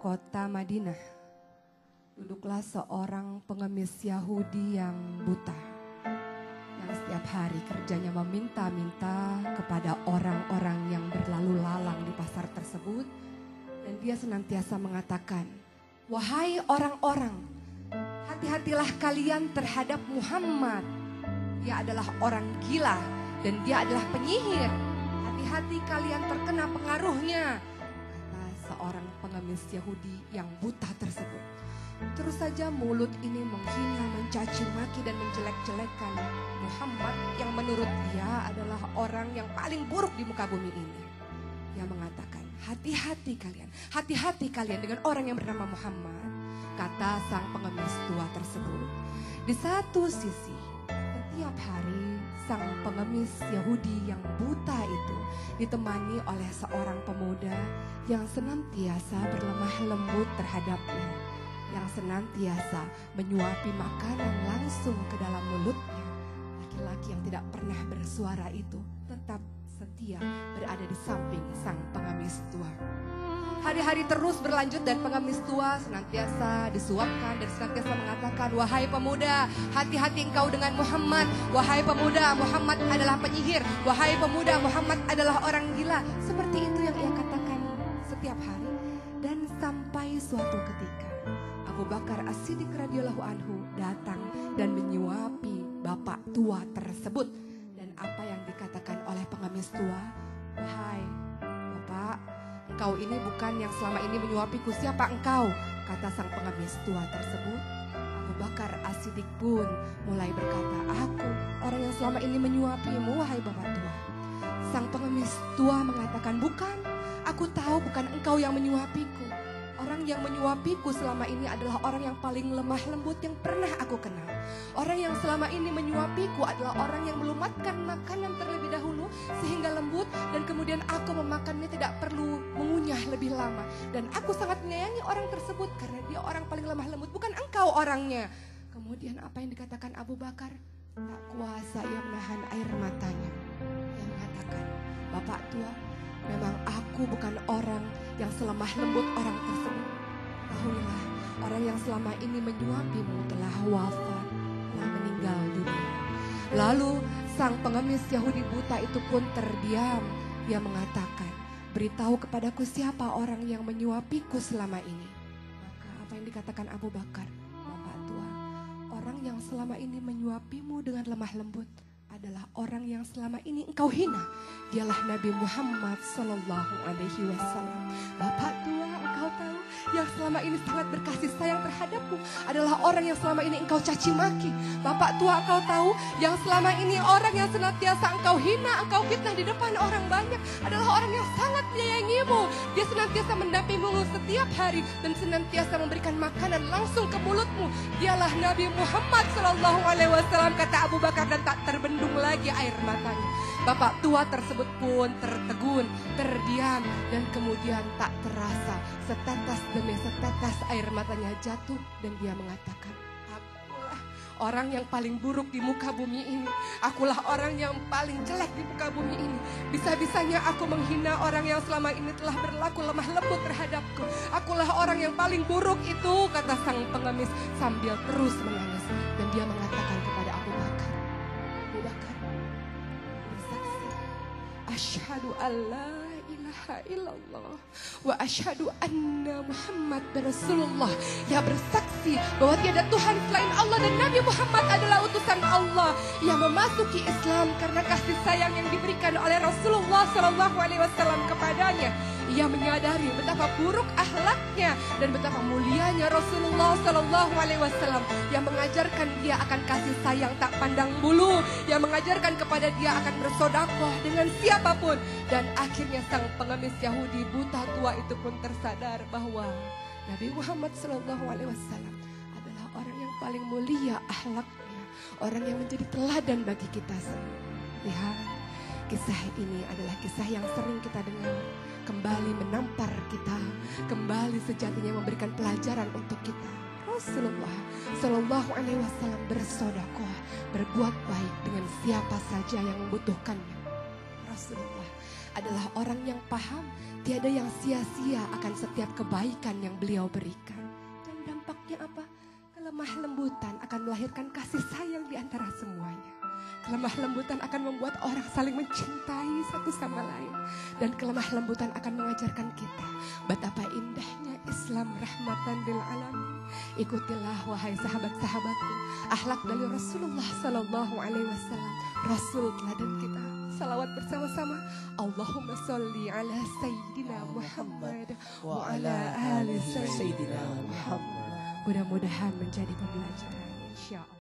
kota Madinah, duduklah seorang pengemis Yahudi yang buta, yang setiap hari kerjanya meminta-minta kepada orang-orang yang berlalu lalang di pasar tersebut. Dan dia senantiasa mengatakan, "Wahai orang-orang, hati-hatilah kalian terhadap Muhammad. Dia adalah orang gila dan dia adalah penyihir. Hati-hati kalian terkena pengaruhnya," kata seorang pengemis Yahudi yang buta tersebut. Terus saja mulut ini menghina, mencaci maki dan menjelek-jelekan Muhammad yang menurut dia adalah orang yang paling buruk di muka bumi ini. Dia mengatakan, hati-hati kalian dengan orang yang bernama Muhammad, kata sang pengemis tua tersebut. Di satu sisi, setiap hari sang pengemis Yahudi yang buta itu ditemani oleh seorang pemuda yang senantiasa berlemah lembut terhadapnya, yang senantiasa menyuapi makanan langsung ke dalam mulutnya. Laki-laki yang tidak pernah bersuara itu tetap setia berada di samping sang pengemis tua. Hari-hari terus berlanjut dan pengemis tua senantiasa disuapkan dan senantiasa mengatakan, "Wahai pemuda, hati-hati engkau dengan Muhammad. Wahai pemuda, Muhammad adalah penyihir. Wahai pemuda, Muhammad adalah orang gila." Seperti itu yang ia katakan setiap hari. Dan sampai suatu ketika Abu Bakar As-Siddiq radhiyallahu anhu datang dan menyuapi bapak tua tersebut. Dan apa yang dikatakan oleh pengemis tua, "Wahai bapak, engkau ini bukan yang selama ini menyuapiku. Siapa engkau?" kata sang pengemis tua tersebut. Abu Bakar As-Siddiq pun mulai berkata, "Aku orang yang selama ini menyuapimu, wahai bapak tua." Sang pengemis tua mengatakan, "Bukan, aku tahu bukan engkau yang menyuapiku. Orang yang menyuapiku selama ini adalah orang yang paling lemah lembut yang pernah aku kenal. Orang yang selama ini menyuapiku adalah orang yang melumatkan makanan terlebih dahulu sehingga lembut, dan kemudian aku memakannya tidak perlu mengunyah lebih lama. Dan aku sangat menyayangi orang tersebut karena dia orang paling lemah lembut, bukan engkau orangnya." Kemudian apa yang dikatakan Abu Bakar? Tak kuasa ia menahan air matanya. Ia mengatakan, "Bapak tua, memang aku bukan orang yang selemah lembut orang tersebut. Tahuilah, orang yang selama ini menyuapimu telah wafat, telah meninggal dunia." Lalu sang pengemis Yahudi buta itu pun terdiam. Dia mengatakan, "Beritahu kepadaku siapa orang yang menyuapiku selama ini." Maka apa yang dikatakan Abu Bakar? "Bapak tua, orang yang selama ini menyuapimu dengan lemah lembut adalah orang yang selama ini engkau hina. Dialah Nabi Muhammad Sallallahu Alaihi Wasallam. Bapak tua, engkau tahu yang selama ini sangat berkasih sayang terhadapmu adalah orang yang selama ini engkau caci maki. Bapak tua, engkau tahu yang selama ini orang yang senantiasa engkau hina, engkau fitnah di depan orang banyak adalah orang yang sangat menyayangimu. Dia senantiasa mendampingimu setiap hari dan senantiasa memberikan makanan langsung ke mulutmu. Dialah Nabi Muhammad Sallallahu Alaihi Wasallam," kata Abu Bakar, dan tak terbendung lagi air matanya. Bapak tua tersebut pun tertegun, terdiam, dan kemudian tak terasa setetes demi setetes air matanya jatuh dan dia mengatakan, "Akulah orang yang paling buruk di muka bumi ini. Akulah orang yang paling jelek di muka bumi ini. Bisa-bisanya aku menghina orang yang selama ini telah berlaku lemah lembut terhadapku. Akulah orang yang paling buruk itu," kata sang pengemis sambil terus menangis. Dan dia mengatakan kepada Abu Bakar, "Abu Bakar, bersaksi, asyhadu alla ilaha illallah wa asyhadu anna Muhammad Rasulullah." Ia bersaksi bahwa tiada Tuhan selain Allah dan Nabi Muhammad adalah utusan Allah. Ia memasuki Islam karena kasih sayang yang diberikan oleh Rasulullah Sallallahu Alaihi Wasallam kepadanya. Ia menyadari betapa buruk akhlaknya dan betapa mulianya Rasulullah Sallallahu Alaihi Wasallam yang mengajarkan dia akan kasih sayang tak pandang bulu, yang mengajarkan kepada dia akan bersedekah dengan siapapun. Dan akhirnya sang pengemis Yahudi buta tua itu pun tersadar bahwa Nabi Muhammad Sallallahu Alaihi Wasallam adalah orang yang paling mulia akhlaknya, orang yang menjadi teladan bagi kita semua. Lihat, kisah ini adalah kisah yang sering kita dengar, kembali menampar kita, kembali sejatinya memberikan pelajaran untuk kita. Rasulullah Sallallahu Alaihi Wasallam bersedekah, berbuat baik dengan siapa saja yang membutuhkannya. Rasulullah adalah orang yang paham tiada yang sia-sia akan setiap kebaikan yang beliau berikan. Dan dampaknya apa? Kelemah lembutan akan melahirkan kasih sayang di antara semuanya. Kelemah lembutan akan membuat orang saling mencintai satu sama lain. Dan kelemah lembutan akan mengajarkan kita betapa indahnya Islam rahmatan lil alamin. Ikutilah wahai sahabat-sahabatku akhlak dari Rasulullah sallallahu alaihi wasallam. Rasul teladan kita. Salawat bersama-sama. Allahumma sholli ala sayyidina Muhammad wa ala ali sayyidina Muhammad. Mudah-mudahan menjadi pembelajaran, insya Allah.